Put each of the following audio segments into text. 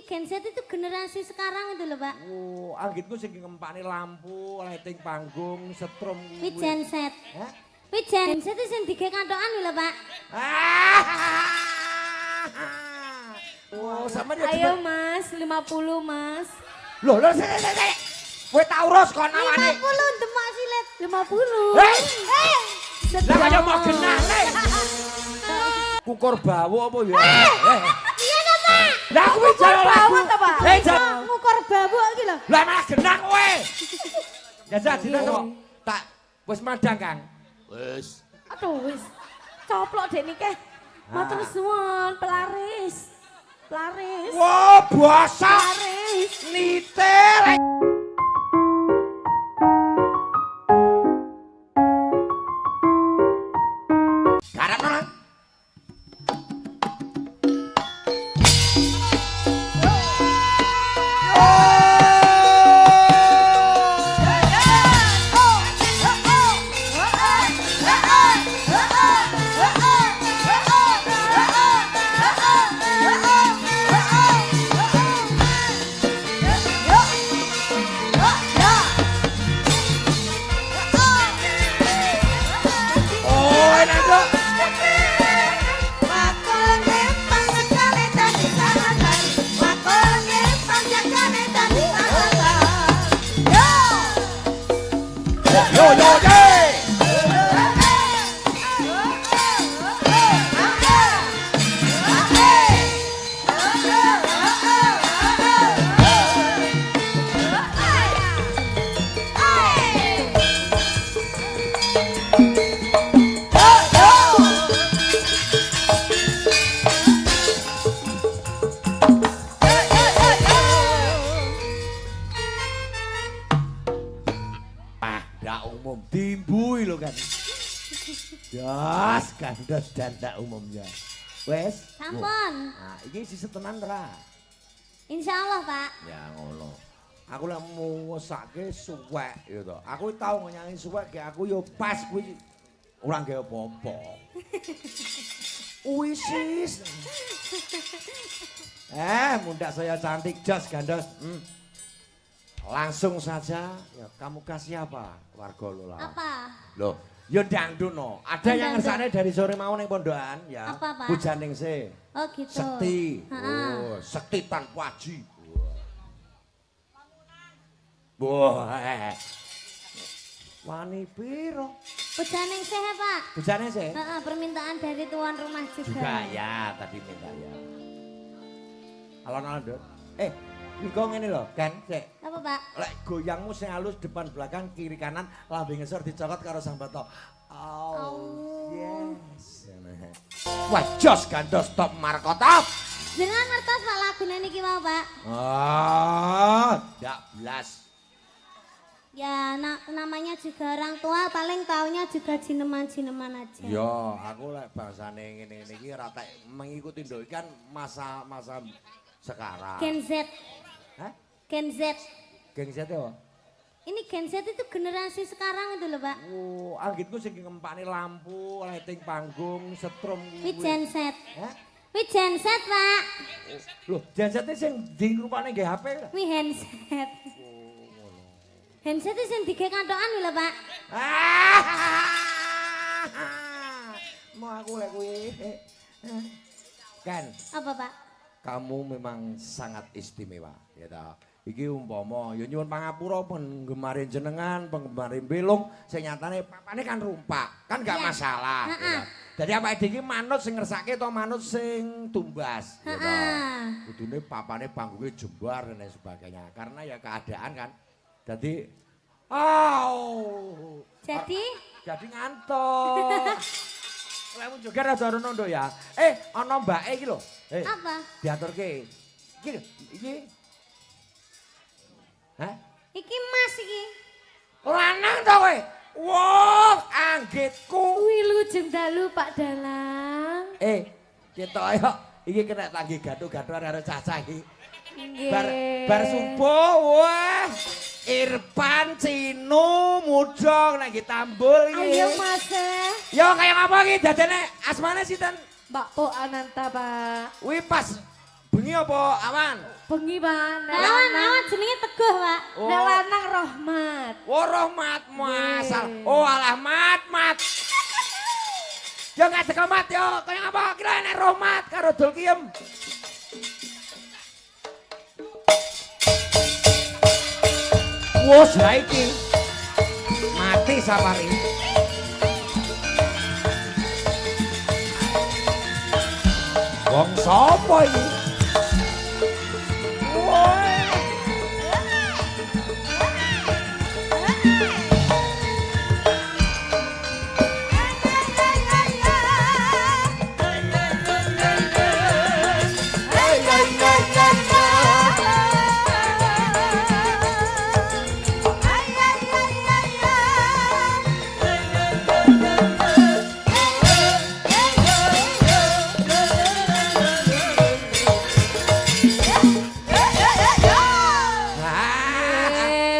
genset itu generasi sekarang itu loh Pak. Oh, anggitku sing ngempani lampu, lighting panggung, setrum. Wi genset. Hah? Wi genset itu sing dige kantokan lho Pak. Oh, sama dia. Ayo Mas, 50 Mas. Loh, sik. Kowe tak urus kon awane. 50 demak silet. 50. Lah kaya mau genah le. Kukur bawu apa ya? Iya to Pak. Lah kuwi jare bawu to, Pak? Ngukur babuk iki lho. Lah malah genah kowe. Jajak dina kok tak wis madang Kang. Wis. Aduh wis. Coplok dek niki. Matur suwun, pelaris. Pelaris. Wah, basa. Pelaris. Nitir. Garap orang. Timbui lo kan. Jas kandas dandak umumnya. Wes. Sampun. Nah, iki sisi tenan ra. Insyaallah Pak. Ya ngono. Aku lek ngosake suwek ya to. Aku tau nyanyi suwek ge aku yo pas kuwi ora gawe apa-apa. Wisis. Mundak saya cantik jas gandos. Langsung saja, ya kamu kasih apa warga lo lah? Apa? Loh, ya dangdut no. Ada yang ngersane dari sore mau ning pondokan ya. Apa Pak? Pujaning se. Oh gitu. Sekti. Oh, sekti tanpa haji. Wah. Wani piro? Pujaning sih Pak. Pujaning se? Permintaan dari tuan rumah juga. Juga ya, tadi minta ya. Alon-alon, Dut. Niko ngene lho, kan, Sik. Apa Pak? Lek goyangmu sing halus depan belakang kiri kanan lambe ngesor dicokot karo sang bato. Oh, yes. Wah, jos gandos top markotop. Jenengan ngertos Pak lagune niki mau Pak? Ndak blas. Ya namanya juga orang tua paling taunya juga jineman-jineman aja. Yo, aku lek bahasane ngene iki ora tak mengikuti ndok kan masa-masa sekarang. Gen Z. Hah? Gen Z. Geng Z ya? Ini Gen Z itu generasi sekarang itu loh Pak. Oh, anggitku sing ngempani lampu, lighting panggung, setrum. Wi Gen Z. Hah? Wi Gen Z Pak. Loh, Gen Z sing di rupane nggih HP lho. Wi handset. Handset itu sing dige kantokan lho Pak. Mau aku lek kuwi. Kan, Apa Pak? kamu memang sangat istimewa, ya ta. Iki umpama ya nyuwun pangapura penggemarin jenengan, penggemarin belung, sing nyatane papane kan rumpak, kan gak masalah. Ya. Jadi apa iki manut sing ngersake atau manut sing tumbas, ya ta. Kudune papane panggungnya jembar dan lain sebagainya. Karena ya keadaan kan. Jadi jadi ngantuk. Lemu juga rada rono nduk ya. Ana mbake iki lho. Apa? Diaturke. Iki lho, iki. Hah? Iki Mas iki. Lanang to kowe? Wah, anggitku. Wilujeng dalu Pak Dalang. Ketok ayo. Iki kena tanggi gathuk-gathuk karo cacah iki. Nggih. Bar subuh, wah. Irfan, Cinu, Mudong lagi tambul iki. Ayo Mas. Yo kaya ngapa iki dadene asmane sinten? Mbak Po Ananta Pak. Wi pas bengi apa awan? Bengi, Pak. Nek Awan jenenge Teguh, Pak. Nek lanang Rahmat. Oh, Rahmat masal. Oh, alah mat. Yo nggak teko mat yo, kaya ngapa kira nek Rahmat karo dul kiem. Wos ha iki. Mati sapari. Wong sapa iki?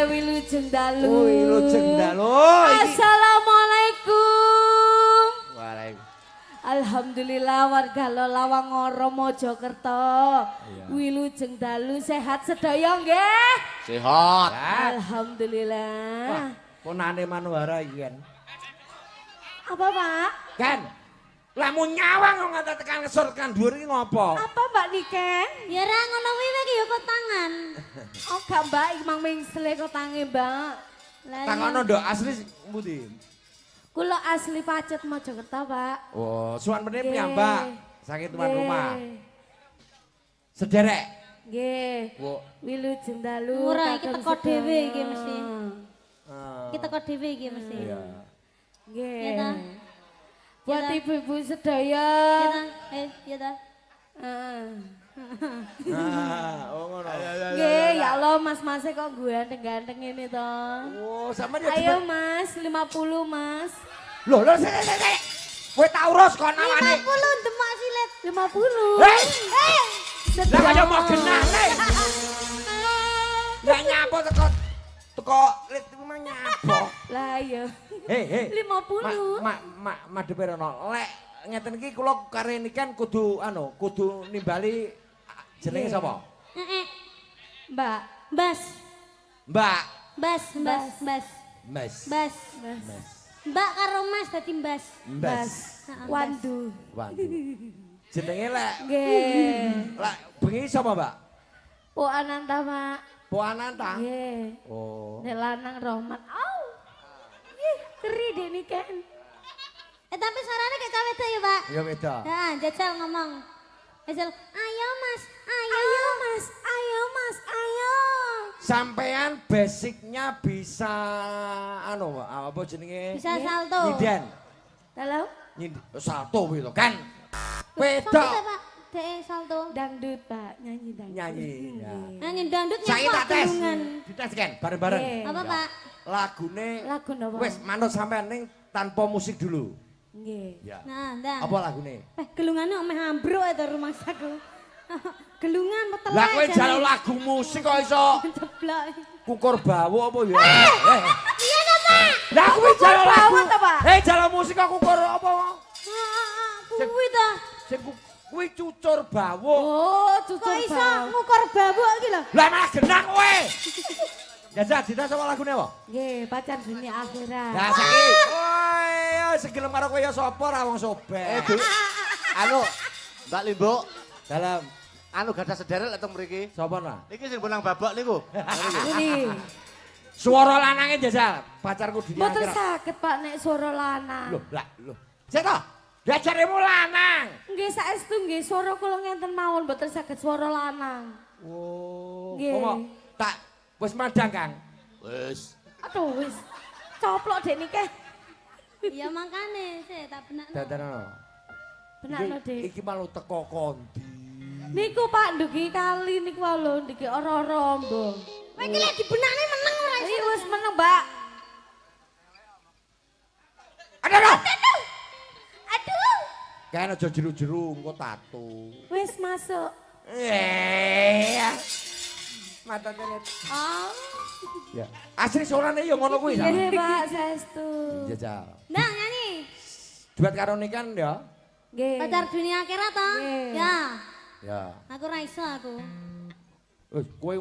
Wilujeng dalu. Wilujeng dalu. Assalamualaikum. Waalaikumsalam. Alhamdulillah warga Lolawangara Mojokerto. Wilujeng dalu sehat sedaya nggih? Sehat. Alhamdulillah. Ponane Manuhara iki kan. Apa, Pak? Kan. Lamun nyawang kok ngata tekan ngesor tekan dhuwur iki ngopo? Apa, Mbak Niken? Ya ra ngono kuwi iki ya kok tangan. Oh, gak Mbak, Mang Mengsle kok tangi, Mbak. Lah iya. Tangono ndok asli mbuti? Kula asli Pacet Mojokerto, Pak. Oh, suwan meneh Nggih. piyambak. Saking tuan Nggih. rumah. Sederek. Nggih. Wo. Wilujeng dalu. Ora, iki kakung teko dhewe sedaya. iki mesti. Ah, Kita kok dhewe iki mesti. Iya. Nggih. Ya ta? Buat Ya ta? ibu-ibu sedaya. Ya ta? Ya ta? Heeh. Ah, oh ngono. Nggih, ya Allah mas-masnya kok ganteng-ganteng ini toh. Oh, sampean ya Ayo Mas, 50 Mas. Lho, sik. Kowe tak urus kon awane. 50 demak silet. 50. Hei! Sedang. Lah kaya mau genah nek. Lah nyapo teko lit mah nyapo. Lah iya. Hei. 50. Madhepe rono. Lek ngeten iki kula kare nikan kudu nimbali jenenge sapa? Heeh. Mbak. Bas. Mbak. Bas. Mas. Bas. Mbak karo Mas dadi Mbas. Mbas. Heeh, Mbas. Wandu. Waduh. Jenenge lek Nggih. bengi sapa, Mbak? Po Ananta, Pak. Po Ananta. Nggih. Oh. Nek lanang Rahmat. Au. Ih, keri deh nih kan. Tapi suaranya kayak cawe wedok ya, Pak. Ya beda. Nah, jajal ngomong. Jajal, ayo Mas, ayo. Ayo. Sampean basicnya bisa apa jenenge? Bisa salto. Nyindan. Halo? Salto gitu kan. Salto, Wedok Pak. Dek salto. Dangdut, Pak. Nyanyi dangdut. nyanyi. Ya. Nyanyi dangdut Saiki tak tes. gelungan. Dites kan bareng-bareng. Nggih. Apa, Pak? Lagune Lagu napa? wis manut sampean ning tanpa musik dulu. Nggih. Ya. Nah, ndak. Apa lagune? Gelungannya omeh ambruk itu rumah saku. Gelungan petelek. Lah kowe jaluk lagu musik kok iso Jeblok. kukur bawu apa ya? Iya ta, Pak? Lah kowe jaluk lagu. bawu ta, Pak? Jaluk musik kok kukur apa? Kuwi ta. Sing kuwi cucur bawu. Oh, Kok cucur iso bawah. ngukur babuk iki lho? Lah malah genah kowe. Jajal dites apa lagune apa? Nggih, pacar dunia akhirat. Lah saiki. Oh, segelem karo kowe ya sapa ra wong sobek. Anu, Mbak Limbo, Dalam anu gadah sederek lek teng mriki. sapa nah? Niki sing benang babak niku. Ini. Suara lanange jajal, pacarku dunia Mboten akhirat. saged Pak nek swara lanang. Loh. Sik to. Lah jaremu lanang. Nggih saestu nggih swara kula ngenten mawon mboten saged swara lanang. Oh, Nggih. kok tak wis madang, Kang. Wis. Aduh wis coplok dek niki. Ya makane sik tak benakno. Dadanono. Benakno Dik. Iki malu teko kondi. Niku Pak ndugi kali niku wae lho ndugi ora-ora mbong. Kowe iki lek dibenakne meneng ora iso. Iki wis meneng, Mbak. Aduh. Aduh. Kan aja jeru-jeru engko tato. Wis masuk. Mata tenet. Oh. Ya. Asli suarane ya ngono kuwi. Nggih Pak saestu. Jajal. Nah, nyanyi. Duet karo nikan ya. Nggih. Pacar dunia akhirat toh? Nggih. Ya. Ya. Aku ra iso aku. Kowe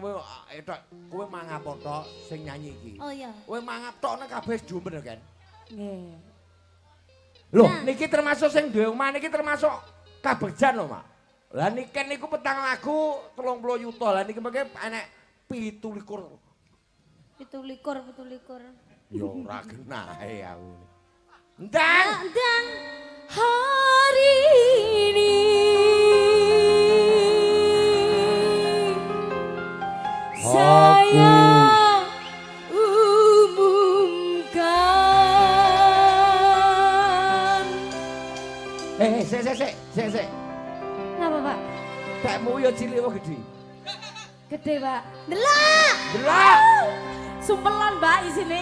kowe mangap tok sing nyanyi iki. Oh iya. Kowe mangap tok nek kabeh diumben kan. Nggih. Loh, niki termasuk sing duwe omah niki termasuk kabegjan lho, Mak. Lah niken niku petang lagu 30 yuta. Lah niki mengke enek 17. 17. Ya ora genahe aku. Ndang. Ndang. Hari ini saya umumkan. Sik. Napa, Pak? Tekmu ya cilik apa gede? Gede, Pak. Delok. Delok. Sumpelan, Mbak, isine.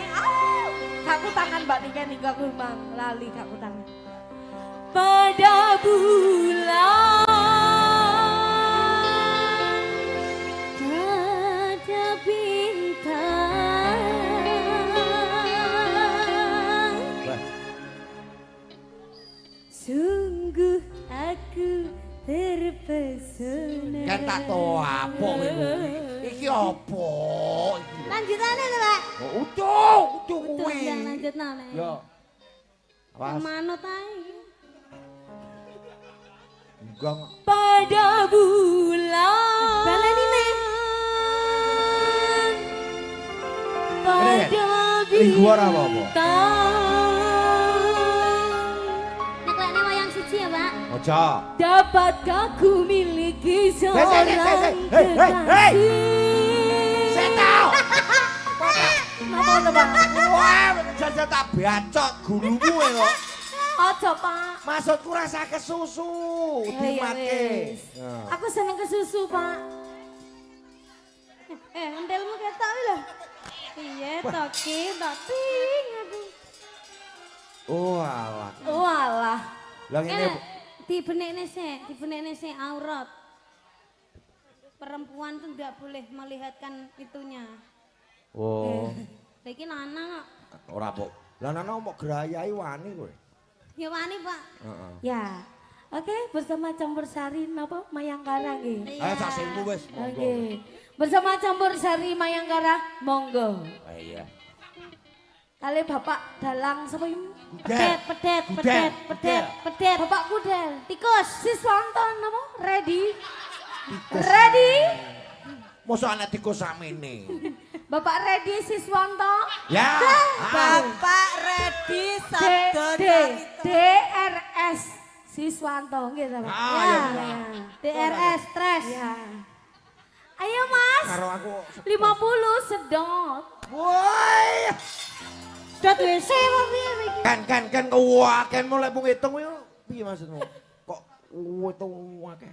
Kaku tangan, Mbak, nih aku mang lali kaku tangan. Pada bulan Ada bintang. Sungguh aku terpesona. Kan tak tau apa kowe. Iki apa iki? Lanjutane lho, Pak. Utuh Tuh, kuwi. yang lanjutno nek. Yo. Awas. Manut ae. Enggak. pada bulan. Baleni nih. Pada Iku ora apa-apa. Nek lekne wayang siji ya, Pak. Aja. Dapatkah ku miliki seorang Hei. kekasih? Setau. Napa to, Pak? Wah, jajal tak bacok gurumu kok. Aja, Pak. Maksudku rasa kesusu, Ya, dimatke. wis. Aku seneng ke susu, Pak. Endelmu ketok lho. Iya, toki, ting. Aduh. Oh alah. Walah. Lah ngene Dibenekne sik aurat. Perempuan tuh enggak boleh melihatkan itunya. Oh, Iki lanang kok. ora apa. Lah nana mau gerayai wani kowe. Ya wani, Pak. Heeh. Ya. Oke, bersama campur sari napa Mayangkara nggih. Ayo sak singmu wis, monggo. Oke. Bersama campur sari Mayangkara, monggo. Ah, iya. Kali Bapak Dalang sapa ini? Pedet. Bapak Kudel. Tikus. Siswanto napa? Ready? Ready? Mosok anak tikus sakmene. Bapak Ready Siswanto? Ya. Bapak Redi D Sabdo D Carito. DRS Siswanto nggih ta, Pak? Ah, Ya. iya. DRS stres. Ya. Ayo Mas, Karo aku. 50 sedot. Woi. Dot WC apa piye iki? Kan kewaken mulai mung ngitung kuwi piye maksudmu? Kok ngitung akeh?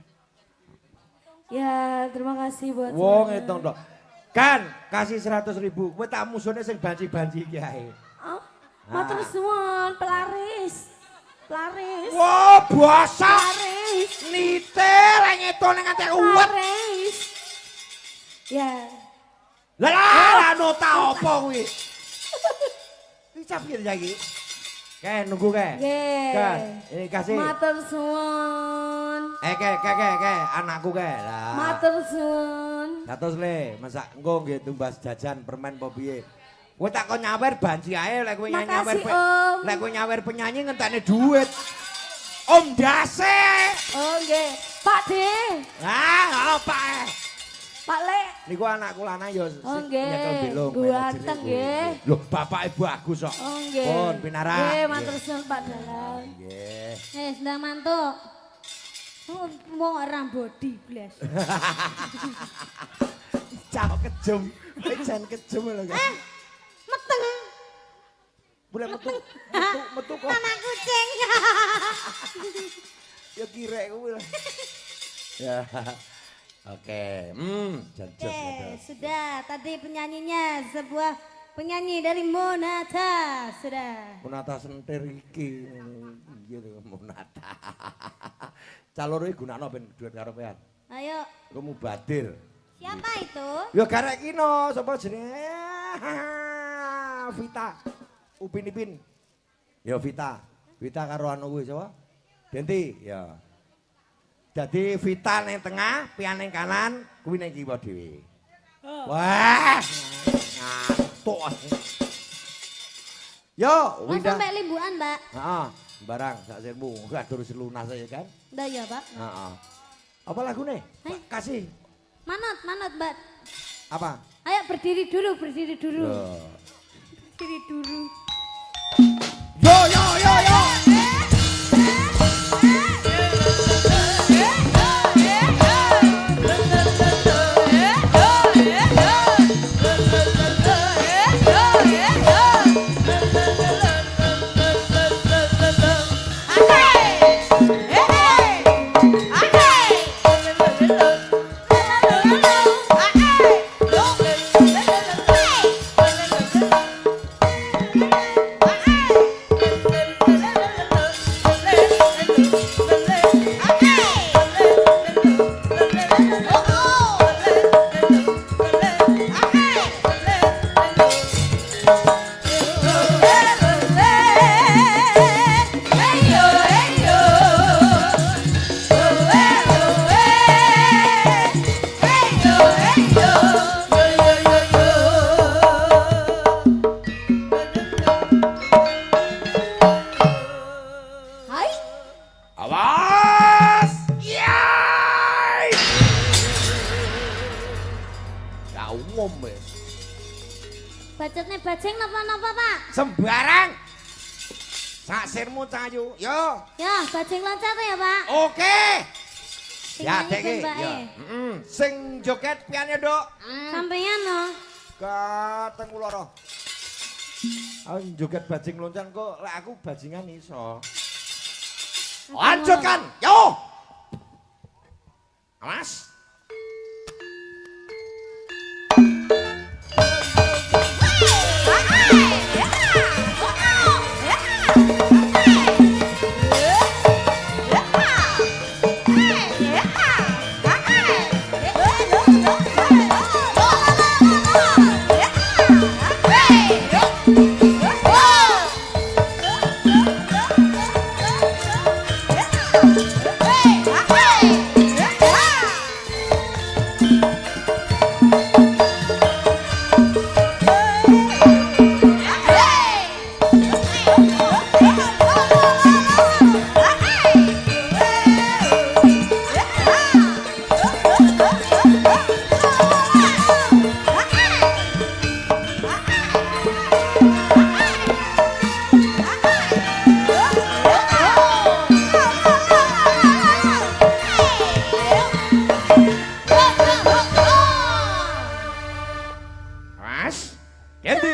Ya, terima kasih buat Wong saya. ngitung tok. Kan kasih 100.000. Kowe tak musune sing banci-banci iki ae. Oh, matur suwun, pelaris. Pelaris. Wah, basa. Pelaris. Nite ra ngitung ning nganti uwet. Pelaris. Ya. Lah nota apa kuwi? Iki piye iki? Kae nunggu kae. Nggih. Kan, ini kasih. Matur suwun. Kae anakku kae. Lah. Matur suwun. Kados le, masak engko nggih tumbas jajan permen apa piye. Kowe tak kon nyawer banci ae lek kowe nyawer. Makasih, Om. Lek kowe nyawer penyanyi ngentekne duit. Om Dase. Oh nggih. Pak D. Ah, apa? Pak Le. Niku anakku lanang ya Oh nggih. nyekel belum. Ganteng nggih. Loh, bapake bagus kok. Oh nggih. Pun pinara. Nggih, matur suwun Pak Dalang. Nggih. Ndang mantuk. Wong ora bodi blas. Cak kejem. Jan kejem lho, Kak. Meteng. Boleh metu kok. Anak kucing. Ya kirek kuwi lah. Ya. Oke. Jajak. Sudah. Tadi penyanyinya sebuah penyanyi dari Monata. Sudah. Monata sentir iki. Gitu Monata. Caloro iki gunakno ben duit karo pean. Ayo. Lu mubadir. Siapa itu? Ya garek kino, sapa jenenge? Vita. Upin Ipin. Ya Vita. Vita karo anu kuwi sapa? Denti, ya. Dadi Vita ning tengah, Pian ning kanan, kuwi ning kiwa dhewe. Wah, ngantuk. Yo, Mas Winda. sampai limbuan, Mbak. Heeh, barang sak sirmu, enggak terus lunas ya kan? Ndak ya, Pak. Heeh. Apa lagune? Kasih. Manot, Mbak. Apa? Ayo berdiri dulu, berdiri dulu. Yo. Berdiri dulu. Yo yo yo yo. Hai. Awas! Yai! Ya umum wis. Bacotnya bajeng napa-napa, Pak? Sembarang. Sak sirmu cayu. Yo. Ya, bajeng loncat ya, Pak. Oke. Sing Ya, nyanyi Dek. kan, Mbak, Ya. eh. Sing joget piane, Dok. Sampeyan no. Kateng loro. Aku joget bajing loncat kok lek aku bajingan iso. Lanjutkan. Yo. Awas. Awas. Ganti.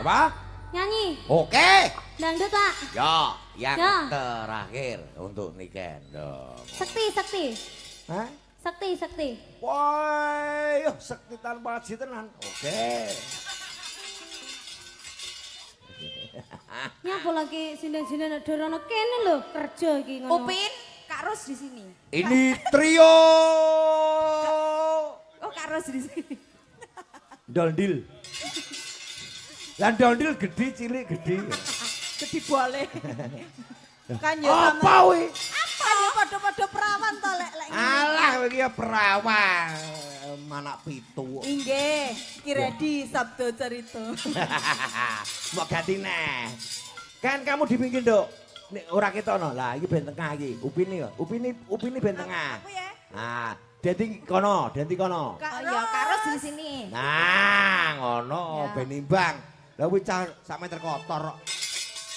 Apa? Nyanyi. Oke. Dangdut, Pak. Ya, yang Ya. terakhir untuk Niken dong. Sekti. Hah? Sekti. Woi, sekti tanpa haji tenan. Oke. Nyapa lagi sinden-sinden dorono kene lho kerja iki ngono. Upin, Kak Ros di sini. Ini trio Oh, Kak Ros di sini. Dondil. Lah dondil gede cilik gede. Gede boleh. Kan yo Apa sama. wih? Kan yo padha-padha perawan to lek Alah iki ya perawan. Manak pitu. Inggih, Ki Redi sabdo cerita. Mau ganti neh. Kan kamu di pinggir, Dok. Nek ora ketokno. Lah iki ben tengah iki. Upini ya. Upini ben tengah. Apa ya? Nah, Denti kono. Oh iya, Kak Ros di sini. Nah, ngono Ya. ben imbang. Lah kuwi sak meter kotor kok.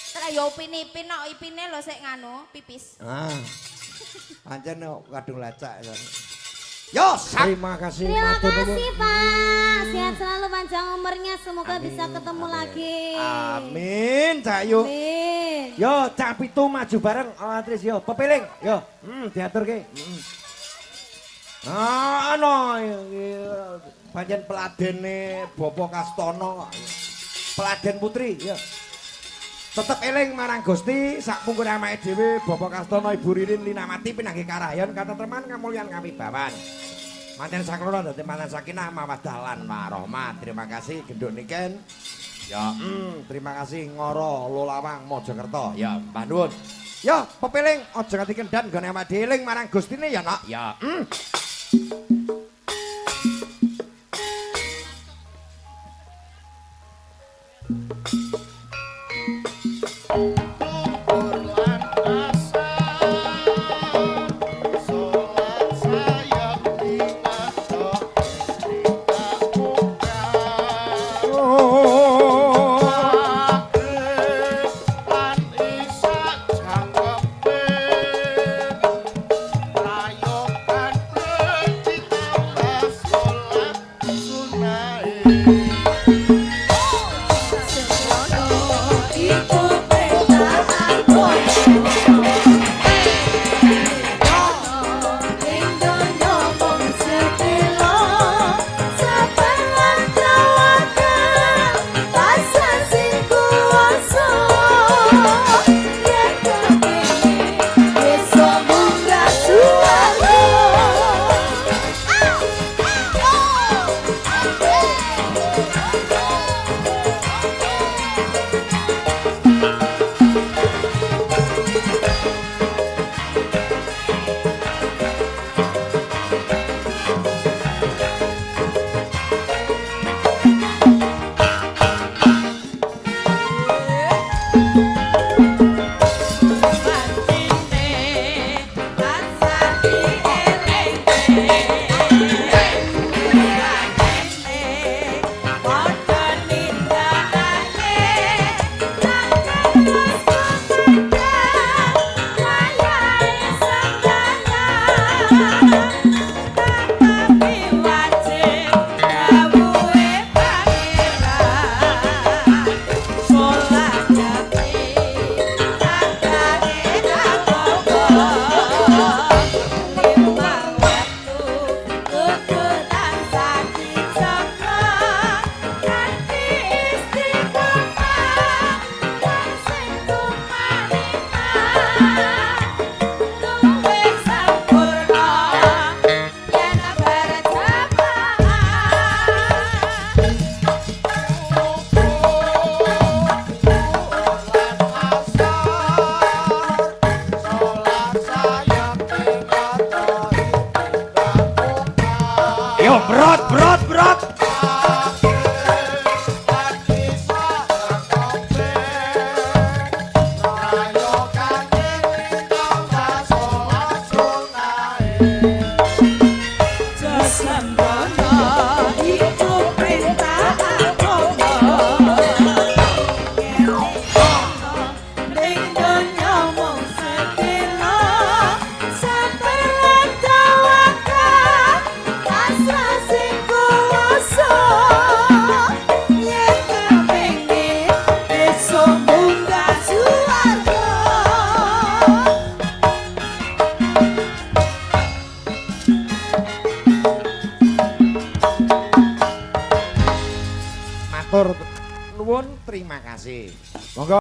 Terus yo upin-ipin kok ipine lho sik nganu, pipis. Ah. Pancen kadung lacak. Yo, terima kasih Terima matur nuwun. kasih, Pak. Sehat selalu panjang umurnya, semoga bisa ketemu Amin. lagi. Amin, Cahayu. Amin. Yo, cah pitu maju bareng. Oh, Tris yo, pepiling. Yo, diaturke. Ano pancen peladene Bapak Kastono. Peladen putri, yo. Tetep eling marang Gusti sak pungkur amake dhewe Bapak Kastono Ibu Ririn Linamati pinanggih karayon katentreman kamulyan kawibawan. Manten saklono dadi manten sakinah mawaddah lan warahmah. Terima kasih genduk niken. Ya, terima kasih Ngoro Lolawang Mojokerto. Ya, Mbah nuwun. Ya, pepiling aja nganti kendan nggone awake dhewe eling marang Gustine ya, Nak. Ya. terima kasih.